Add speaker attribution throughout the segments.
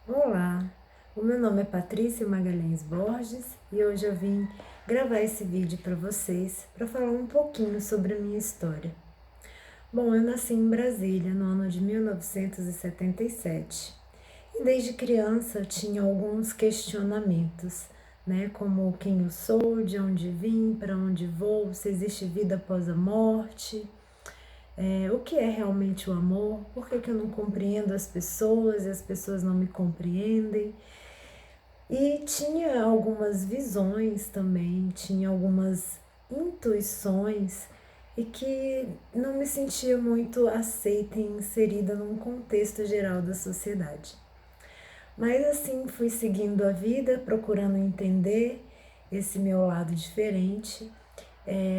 Speaker 1: Olá, o meu nome é Patrícia Magalhães Borges e hoje eu vim gravar esse vídeo para vocês para falar um pouquinho sobre a minha história. Bom, eu nasci em Brasília no ano de 1977 e desde criança eu tinha alguns questionamentos, né? Como quem eu sou, de onde vim, para onde vou, se existe vida após a morte. O que é realmente o amor? Por que eu não compreendo as pessoas e as pessoas não me compreendem? E tinha algumas visões também, tinha algumas intuições e que não me sentia muito aceita e inserida num contexto geral da sociedade. Mas assim fui seguindo a vida, procurando entender esse meu lado diferente,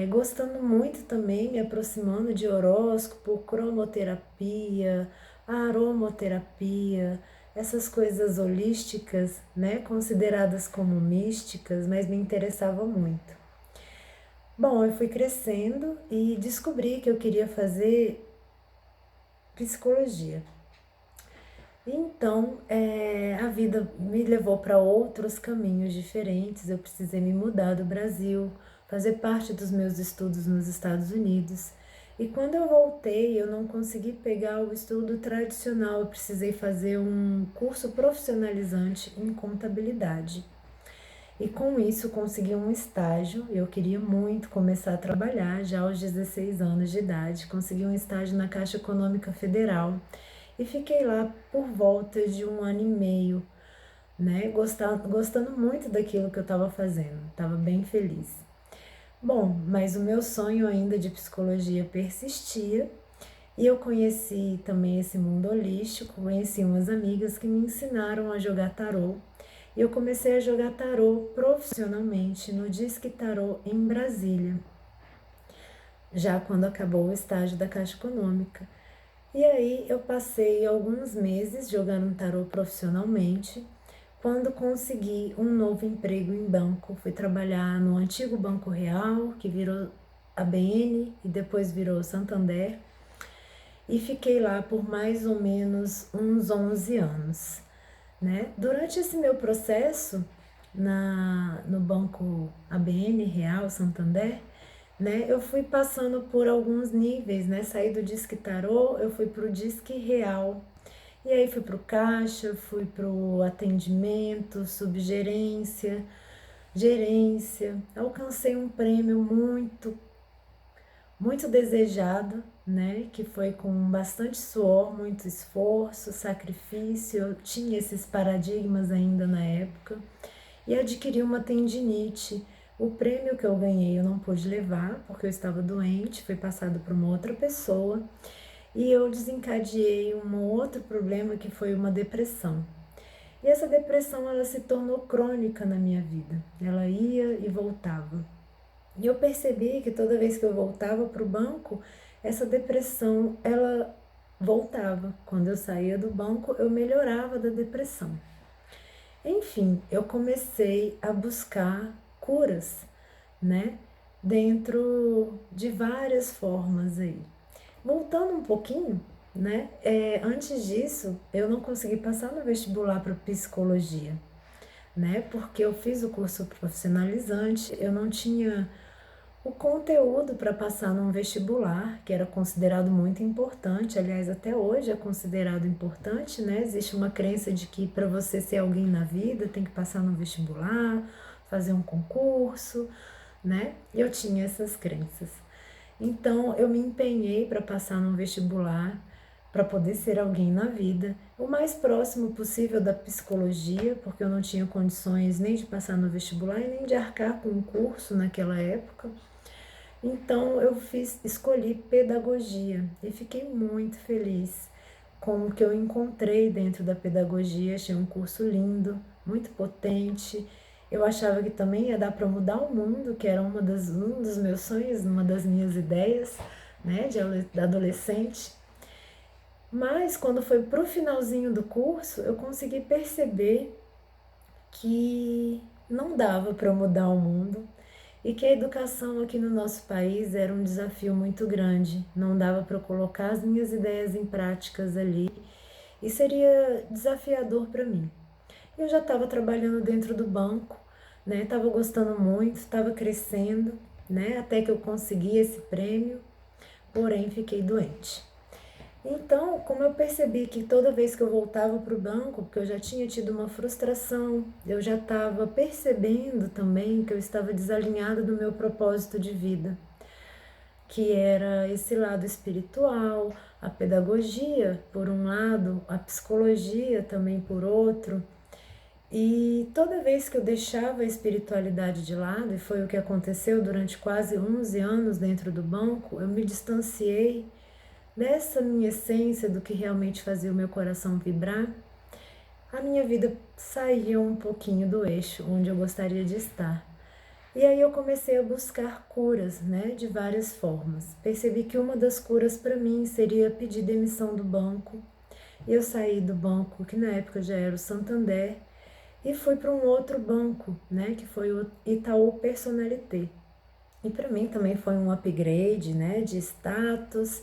Speaker 1: gostando muito também, me aproximando de horóscopo, cromoterapia, aromoterapia, essas coisas holísticas, né, consideradas como místicas, mas me interessava muito. Bom, eu fui crescendo e descobri que eu queria fazer psicologia. Então, a vida me levou para outros caminhos diferentes. Eu precisei me mudar do Brasil, fazer parte dos meus estudos nos Estados Unidos. E quando eu voltei, eu não consegui pegar o estudo tradicional. Eu precisei fazer um curso profissionalizante em contabilidade. E com isso consegui um estágio. Eu queria muito começar a trabalhar já aos 16 anos de idade. Consegui um estágio na Caixa Econômica Federal e fiquei lá por volta de um ano e meio, né? Gostando muito daquilo que eu estava fazendo, estava bem feliz. Bom, mas o meu sonho ainda de psicologia persistia e eu conheci também esse mundo holístico, conheci umas amigas que me ensinaram a jogar tarô. E eu comecei a jogar tarô profissionalmente no Disque Tarô em Brasília, já quando acabou o estágio da Caixa Econômica. E aí eu passei alguns meses jogando tarô profissionalmente. Quando consegui um novo emprego em banco, fui trabalhar no antigo Banco Real, que virou ABN e depois virou Santander, e fiquei lá por mais ou menos uns 11 anos, né? Durante esse meu processo no Banco ABN Real Santander, né, eu fui passando por alguns níveis, né? Saí do Disque Tarô, eu fui pro Disque Real. E aí fui pro caixa, fui pro atendimento, subgerência, gerência. Alcancei um prêmio muito desejado, né? Que foi com bastante suor, muito esforço, sacrifício. Eu tinha esses paradigmas ainda na época e adquiri uma tendinite. O prêmio que eu ganhei eu não pude levar porque eu estava doente, foi passado para uma outra pessoa e eu desencadeei um outro problema que foi uma depressão. E essa depressão ela se tornou crônica na minha vida. Ela ia e voltava. E eu percebi que toda vez que eu voltava para o banco, essa depressão ela voltava. Quando eu saía do banco, eu melhorava da depressão. Enfim, eu comecei a buscar curas, né? Dentro de várias formas aí. Voltando um pouquinho, né? Antes disso, eu não consegui passar no vestibular para psicologia, né? Porque eu fiz o curso profissionalizante, eu não tinha o conteúdo para passar num vestibular, que era considerado muito importante, aliás, até hoje é considerado importante, né? Existe uma crença de que para você ser alguém na vida tem que passar no vestibular, fazer um concurso, né? E eu tinha essas crenças. Então, eu me empenhei para passar num vestibular, para poder ser alguém na vida, o mais próximo possível da psicologia, porque eu não tinha condições nem de passar no vestibular e nem de arcar com um curso naquela época. Então eu escolhi pedagogia e fiquei muito feliz com o que eu encontrei dentro da pedagogia. Achei um curso lindo, muito potente. Eu achava que também ia dar para mudar o mundo, que era um dos meus sonhos, uma das minhas ideias, né, de adolescente. Mas quando foi pro finalzinho do curso, eu consegui perceber que não dava para mudar o mundo e que a educação aqui no nosso país era um desafio muito grande. Não dava para colocar as minhas ideias em práticas ali e seria desafiador para mim. Eu já estava trabalhando dentro do banco, né? Estava gostando muito, estava crescendo, né? Até que eu consegui esse prêmio, porém fiquei doente. Então, como eu percebi que toda vez que eu voltava para o banco, porque eu já tinha tido uma frustração, eu já estava percebendo também que eu estava desalinhada do meu propósito de vida, que era esse lado espiritual, a pedagogia por um lado, a psicologia também por outro. E toda vez que eu deixava a espiritualidade de lado, e foi o que aconteceu durante quase 11 anos dentro do banco, eu me distanciei dessa minha essência, do que realmente fazia o meu coração vibrar. A minha vida saiu um pouquinho do eixo onde eu gostaria de estar. E aí eu comecei a buscar curas, né, de várias formas. Percebi que uma das curas para mim seria pedir demissão do banco. Eu saí do banco, que na época já era o Santander, e fui para um outro banco, né, que foi o Itaú Personalité. E para mim também foi um upgrade, né, de status,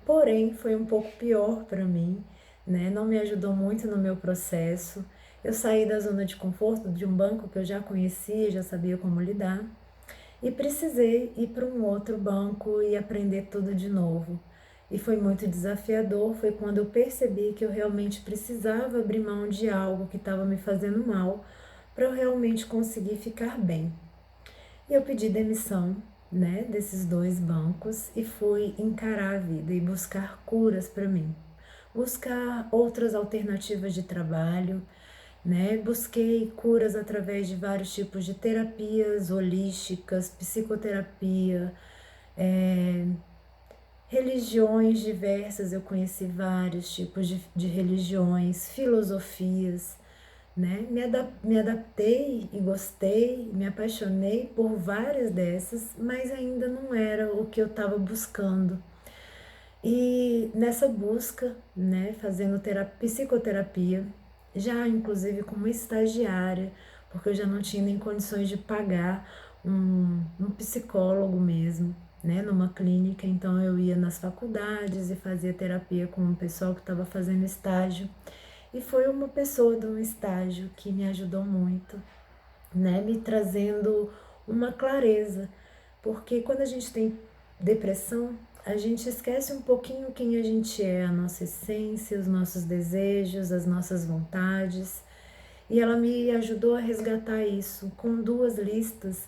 Speaker 1: porém foi um pouco pior para mim, né, não me ajudou muito no meu processo. Eu saí da zona de conforto de um banco que eu já conhecia, já sabia como lidar, e precisei ir para um outro banco e aprender tudo de novo. E foi muito desafiador, foi quando eu percebi que eu realmente precisava abrir mão de algo que estava me fazendo mal para eu realmente conseguir ficar bem. E eu pedi demissão, né, desses dois bancos e fui encarar a vida e buscar curas para mim. Buscar outras alternativas de trabalho, né? Busquei curas através de vários tipos de terapias holísticas, psicoterapia, religiões diversas. Eu conheci vários tipos de religiões, filosofias, né? Me adaptei e gostei, me apaixonei por várias dessas, mas ainda não era o que eu estava buscando. E nessa busca, né, fazendo psicoterapia, já inclusive como estagiária, porque eu já não tinha nem condições de pagar um psicólogo mesmo, né, numa clínica. Então eu ia nas faculdades e fazia terapia com um pessoal que estava fazendo estágio. E foi uma pessoa de um estágio que me ajudou muito, né, me trazendo uma clareza, porque quando a gente tem depressão, a gente esquece um pouquinho quem a gente é, a nossa essência, os nossos desejos, as nossas vontades. E ela me ajudou a resgatar isso com duas listas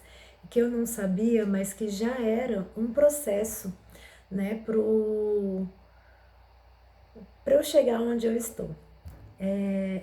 Speaker 1: que eu não sabia, mas que já era um processo, né, para eu chegar onde eu estou.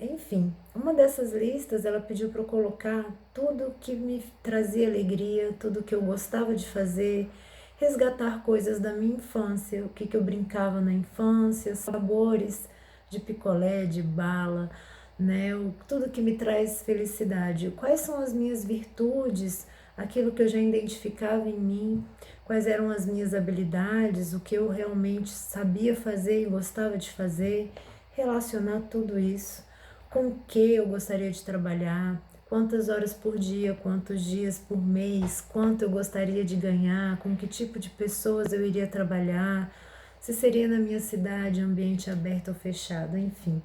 Speaker 1: Enfim, uma dessas listas ela pediu para eu colocar tudo que me trazia alegria, tudo que eu gostava de fazer, resgatar coisas da minha infância, o que, que eu brincava na infância, sabores de picolé, de bala, né? Tudo que me traz felicidade. Quais são as minhas virtudes, aquilo que eu já identificava em mim, quais eram as minhas habilidades, o que eu realmente sabia fazer e gostava de fazer, relacionar tudo isso com o que eu gostaria de trabalhar, quantas horas por dia, quantos dias por mês, quanto eu gostaria de ganhar, com que tipo de pessoas eu iria trabalhar, se seria na minha cidade, ambiente aberto ou fechado, enfim.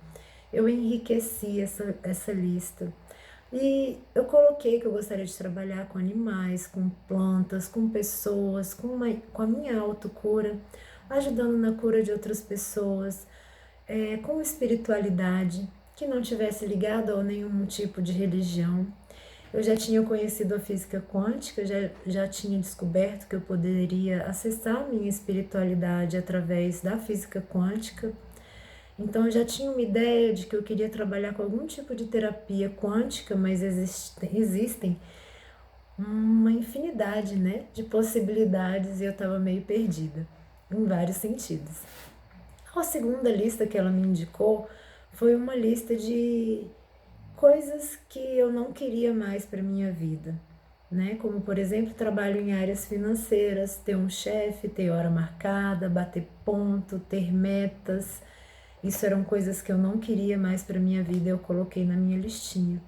Speaker 1: Eu enriqueci essa lista. E eu coloquei que eu gostaria de trabalhar com animais, com plantas, com pessoas, com a minha autocura, ajudando na cura de outras pessoas, com espiritualidade, que não tivesse ligado a nenhum tipo de religião. Eu já tinha conhecido a física quântica, já tinha descoberto que eu poderia acessar minha espiritualidade através da física quântica. Então eu já tinha uma ideia de que eu queria trabalhar com algum tipo de terapia quântica, mas existem uma infinidade, né, de possibilidades e eu estava meio perdida em vários sentidos. A segunda lista que ela me indicou foi uma lista de coisas que eu não queria mais para minha vida, né? Como, por exemplo, trabalho em áreas financeiras, ter um chefe, ter hora marcada, bater ponto, ter metas. Isso eram coisas que eu não queria mais para minha vida, eu coloquei na minha listinha.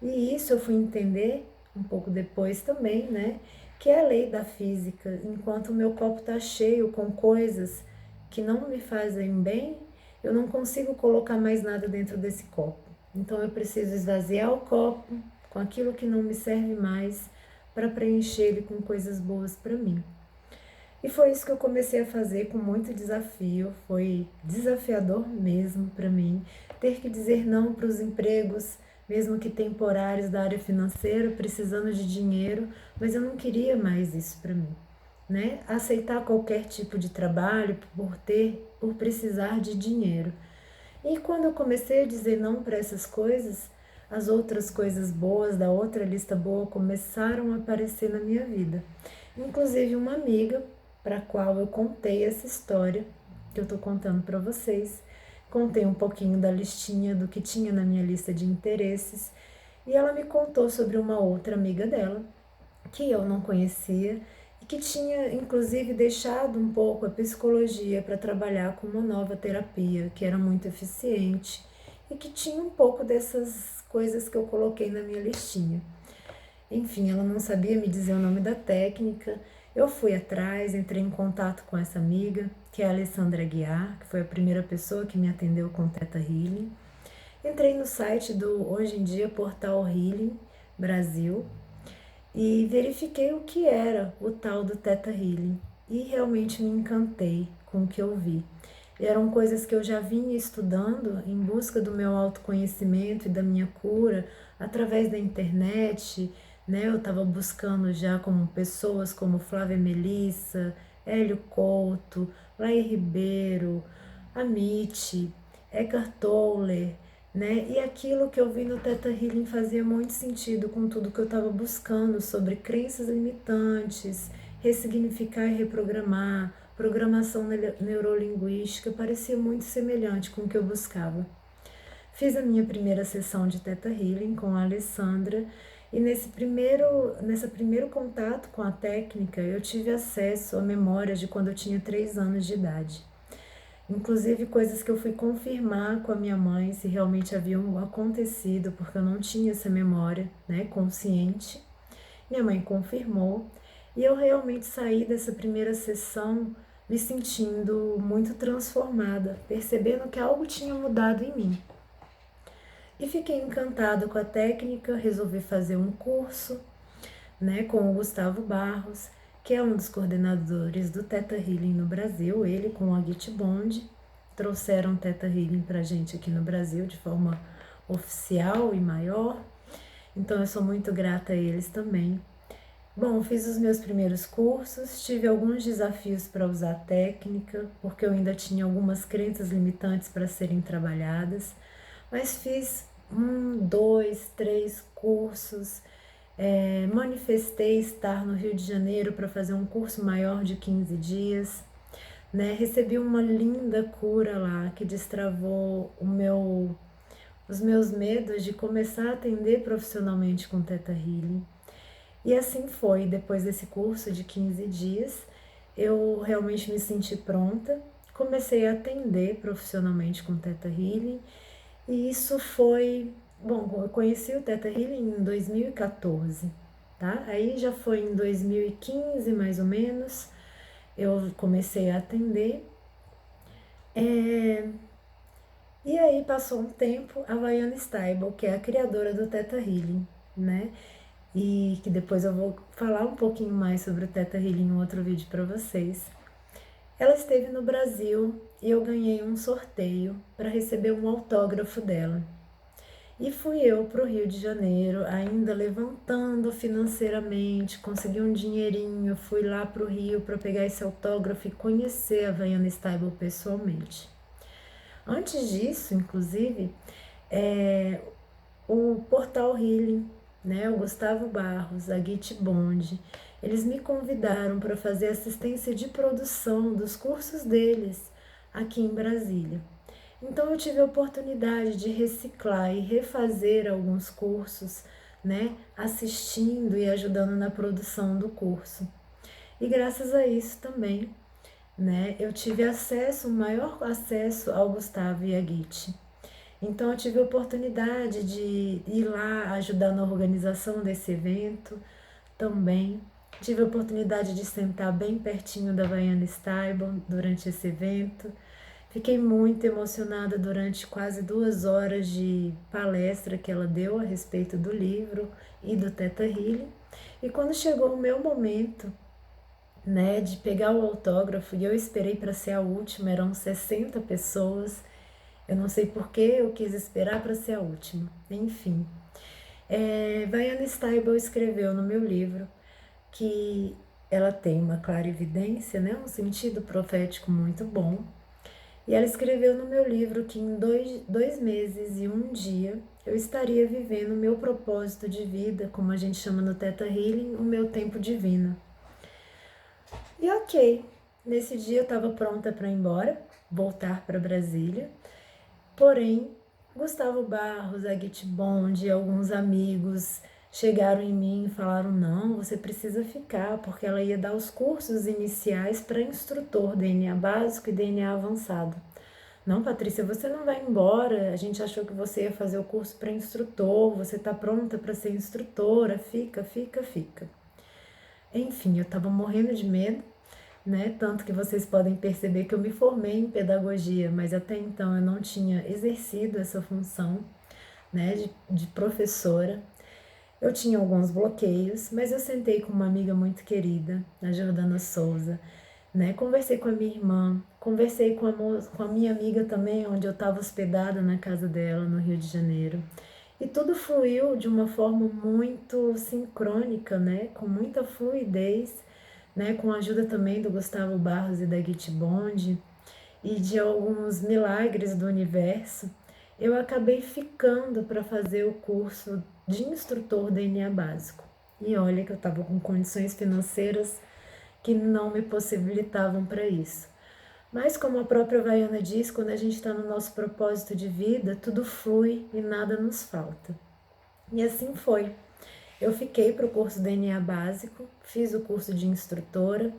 Speaker 1: E isso eu fui entender um pouco depois também, né? Que é a lei da física. Enquanto o meu copo está cheio com coisas que não me fazem bem, eu não consigo colocar mais nada dentro desse copo. Então eu preciso esvaziar o copo com aquilo que não me serve mais para preencher ele com coisas boas para mim. E foi isso que eu comecei a fazer com muito desafio, foi desafiador mesmo para mim, ter que dizer não para os empregos, mesmo que temporários da área financeira, precisando de dinheiro, mas eu não queria mais isso para mim, né? Aceitar qualquer tipo de trabalho por precisar de dinheiro. E quando eu comecei a dizer não para essas coisas, as outras coisas boas da outra lista boa começaram a aparecer na minha vida. Inclusive uma amiga para a qual eu contei essa história que eu estou contando para vocês. Contei um pouquinho da listinha do que tinha na minha lista de interesses e ela me contou sobre uma outra amiga dela que eu não conhecia e que tinha inclusive deixado um pouco a psicologia para trabalhar com uma nova terapia que era muito eficiente e que tinha um pouco dessas coisas que eu coloquei na minha listinha. Enfim, ela não sabia me dizer o nome da técnica. Eu fui atrás, entrei em contato com essa amiga, que é a Alessandra Guiar, que foi a primeira pessoa que me atendeu com Theta Healing. Entrei no site do, hoje em dia, Portal Healing Brasil e verifiquei o que era o tal do Theta Healing. E realmente me encantei com o que eu vi. Eram coisas que eu já vinha estudando em busca do meu autoconhecimento e da minha cura através da internet, né? Eu estava buscando já como pessoas como Flávia Melissa, Hélio Couto, Laí Ribeiro, Amit, Eckhart Tolle, né? E aquilo que eu vi no Theta Healing fazia muito sentido com tudo que eu estava buscando sobre crenças limitantes, ressignificar e reprogramar, programação neurolinguística, parecia muito semelhante com o que eu buscava. Fiz a minha primeira sessão de Theta Healing com a Alessandra e nesse primeiro contato com a técnica eu tive acesso a memórias de quando eu tinha 3 anos de idade. Inclusive coisas que eu fui confirmar com a minha mãe se realmente haviam acontecido, porque eu não tinha essa memória, né, consciente. Minha mãe confirmou e eu realmente saí dessa primeira sessão me sentindo muito transformada, percebendo que algo tinha mudado em mim. E fiquei encantada com a técnica, resolvi fazer um curso, né, com o Gustavo Barros, que é um dos coordenadores do Theta Healing no Brasil, ele com a Git Bond, trouxeram Theta Healing pra gente aqui no Brasil de forma oficial e maior, então eu sou muito grata a eles também. Bom, fiz os meus primeiros cursos, tive alguns desafios para usar a técnica, porque eu ainda tinha algumas crenças limitantes para serem trabalhadas, mas fiz 1, 2, 3 cursos, manifestei estar no Rio de Janeiro para fazer um curso maior de 15 dias, né? Recebi uma linda cura lá que destravou os meus medos de começar a atender profissionalmente com Theta Healing. E assim foi, depois desse curso de 15 dias, eu realmente me senti pronta, comecei a atender profissionalmente com Theta Healing, e isso foi, bom, eu conheci o Theta Healing em 2014, tá? Aí já foi em 2015, mais ou menos, eu comecei a atender, e aí passou um tempo, a Vaiana Stable, que é a criadora do Theta Healing, né? E que depois eu vou falar um pouquinho mais sobre o Theta Healing em um outro vídeo para vocês. Ela esteve no Brasil e eu ganhei um sorteio para receber um autógrafo dela. E fui eu para o Rio de Janeiro, ainda levantando financeiramente, consegui um dinheirinho, fui lá para o Rio para pegar esse autógrafo e conhecer a Vaiana Stable pessoalmente. Antes disso, inclusive, o Portal Healing, né, o Gustavo Barros, a Git Bond, eles me convidaram para fazer assistência de produção dos cursos deles aqui em Brasília. Então eu tive a oportunidade de reciclar e refazer alguns cursos, né, assistindo e ajudando na produção do curso. E graças a isso também, né, eu tive acesso, um maior acesso ao Gustavo e à Git. Então eu tive a oportunidade de ir lá ajudar na organização desse evento também. Tive a oportunidade de sentar bem pertinho da Vaiana Stable durante esse evento. Fiquei muito emocionada durante quase 2 horas de palestra que ela deu a respeito do livro e do Theta Healing. E quando chegou o meu momento, né, de pegar o autógrafo, e eu esperei para ser a última, eram 60 pessoas. Eu não sei por que eu quis esperar para ser a última. Enfim, Vaiana Stibal escreveu no meu livro que ela tem uma clarividência, né, um sentido profético muito bom. E ela escreveu no meu livro que em 2 meses e 1 dia eu estaria vivendo o meu propósito de vida, como a gente chama no Theta Healing, o meu tempo divino. E ok, nesse dia eu estava pronta para ir embora, voltar para Brasília. Porém, Gustavo Barros, Agit Bond e alguns amigos chegaram em mim e falaram: não, você precisa ficar, porque ela ia dar os cursos iniciais para instrutor DNA básico e DNA avançado. Não, Patrícia, você não vai embora. A gente achou que você ia fazer o curso para instrutor, você está pronta para ser instrutora, fica, fica, fica. Enfim, eu estava morrendo de medo, né? Tanto que vocês podem perceber que eu me formei em pedagogia, mas até então eu não tinha exercido essa função, né, de professora. Eu tinha alguns bloqueios, mas eu sentei com uma amiga muito querida, a Jordana Souza, né? Conversei com a minha irmã, conversei com a minha amiga também, onde eu estava hospedada na casa dela, no Rio de Janeiro. E tudo fluiu de uma forma muito sincrônica, né? Com muita fluidez, né? Com a ajuda também do Gustavo Barros e da Git Bond e de alguns milagres do universo. Eu acabei ficando para fazer o curso de instrutor DNA básico. E olha que eu estava com condições financeiras que não me possibilitavam para isso. Mas como a própria Vaiana diz, quando a gente está no nosso propósito de vida, tudo flui e nada nos falta. E assim foi. Eu fiquei para o curso DNA básico, fiz o curso de instrutora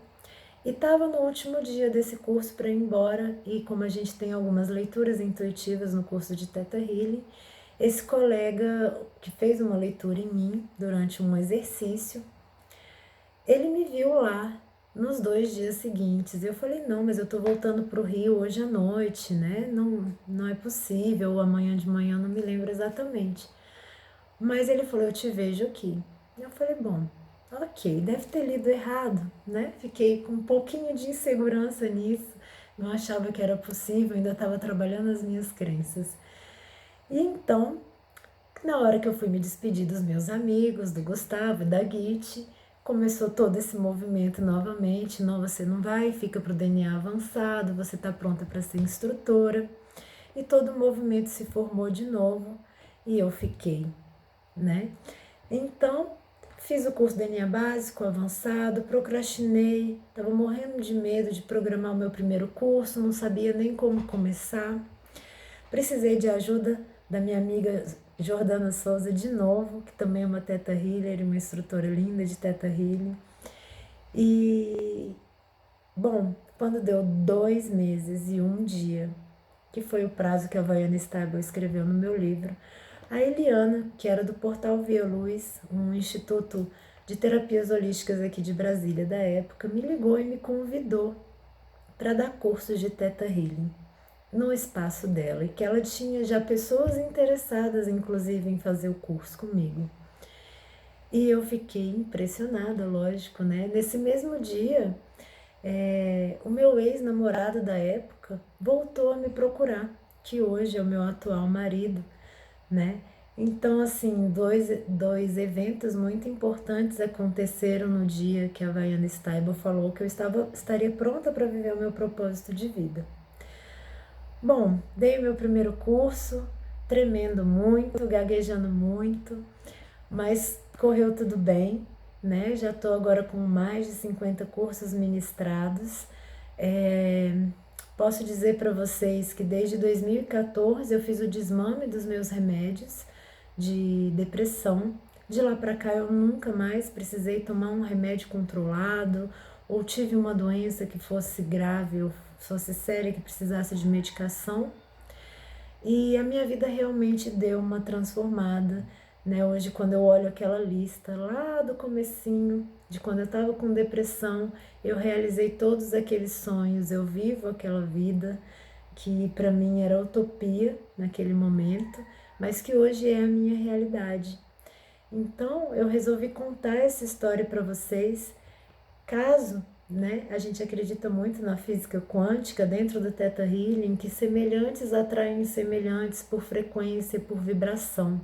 Speaker 1: e estava no último dia desse curso para ir embora. E como a gente tem algumas leituras intuitivas no curso de Theta Healing, esse colega que fez uma leitura em mim durante um exercício, ele me viu lá nos 2 dias seguintes. Eu falei, não, mas eu tô voltando pro Rio hoje à noite, né? Não é possível, ou amanhã de manhã, não me lembro exatamente. Mas ele falou, eu te vejo aqui. Eu falei, bom, ok, deve ter lido errado, né? Fiquei com um pouquinho de insegurança nisso, não achava que era possível, ainda estava trabalhando as minhas crenças. E então, na hora que eu fui me despedir dos meus amigos, do Gustavo e da Git, começou todo esse movimento novamente. Não, você não vai, fica para o DNA avançado, você está pronta para ser instrutora. E todo o movimento se formou de novo e eu fiquei, né? Então, fiz o curso DNA básico, avançado, procrastinei, estava morrendo de medo de programar o meu primeiro curso, não sabia nem como começar. Precisei de ajuda da minha amiga Jordana Souza de novo, que também é uma Theta Healer, uma instrutora linda de Theta Healing. E, bom, quando deu 2 meses e 1 dia, que foi o prazo que a Vaiana Stibal escreveu no meu livro, a Eliana, que era do Portal Via Luz, um instituto de terapias holísticas aqui de Brasília da época, me ligou e me convidou para dar cursos de Theta Healing no espaço dela, e que ela tinha já pessoas interessadas, inclusive, em fazer o curso comigo. E eu fiquei impressionada, lógico, né? Nesse mesmo dia, o meu ex-namorado da época voltou a me procurar, que hoje é o meu atual marido, né? Então, assim, dois eventos muito importantes aconteceram no dia que a Vaiana Stibal falou que eu estaria pronta para viver o meu propósito de vida. Bom, dei o meu primeiro curso, tremendo muito, gaguejando muito, mas correu tudo bem, né? Já estou agora com mais de 50 cursos ministrados. Posso dizer para vocês que desde 2014 eu fiz o desmame dos meus remédios de depressão. De lá para cá eu nunca mais precisei tomar um remédio controlado ou tive uma doença que fosse grave ou fosse séria que precisasse de medicação. E a minha vida realmente deu uma transformada, né? Hoje, quando eu olho aquela lista lá do comecinho, de quando eu estava com depressão, eu realizei todos aqueles sonhos, eu vivo aquela vida, que para mim era utopia naquele momento, mas que hoje é a minha realidade. Então eu resolvi contar essa história para vocês, caso, né, a gente acredita muito na física quântica dentro do Theta Healing, que semelhantes atraem semelhantes por frequência, por vibração.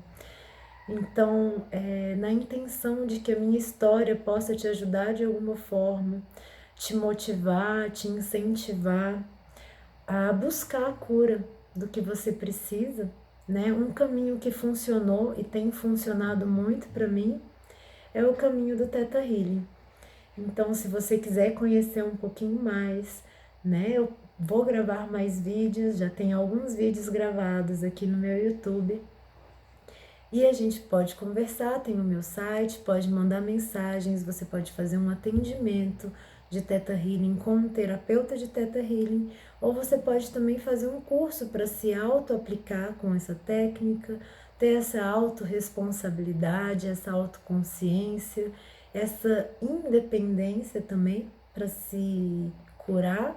Speaker 1: Então, na intenção de que a minha história possa te ajudar de alguma forma, te motivar, te incentivar a buscar a cura do que você precisa, né? Um caminho que funcionou e tem funcionado muito para mim é o caminho do Theta Healing. Então, se você quiser conhecer um pouquinho mais, né? Eu vou gravar mais vídeos, já tem alguns vídeos gravados aqui no meu YouTube. E a gente pode conversar, tem o meu site, pode mandar mensagens, você pode fazer um atendimento de Theta Healing com um terapeuta de Theta Healing, ou você pode também fazer um curso para se auto-aplicar com essa técnica, ter essa autorresponsabilidade, essa autoconsciência, essa independência também para se curar,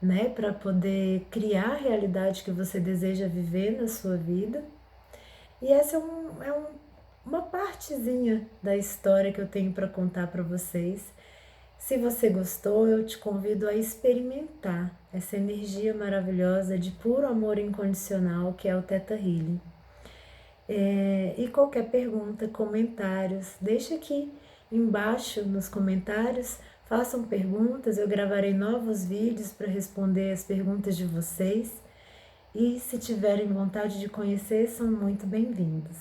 Speaker 1: né, para poder criar a realidade que você deseja viver na sua vida. E essa uma partezinha da história que eu tenho para contar para vocês. Se você gostou, eu te convido a experimentar essa energia maravilhosa de puro amor incondicional que é o Theta Healing. E qualquer pergunta, comentários, deixa aqui embaixo nos comentários, façam perguntas, eu gravarei novos vídeos para responder as perguntas de vocês. E se tiverem vontade de conhecer, são muito bem-vindos.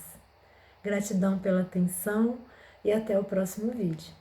Speaker 1: Gratidão pela atenção e até o próximo vídeo.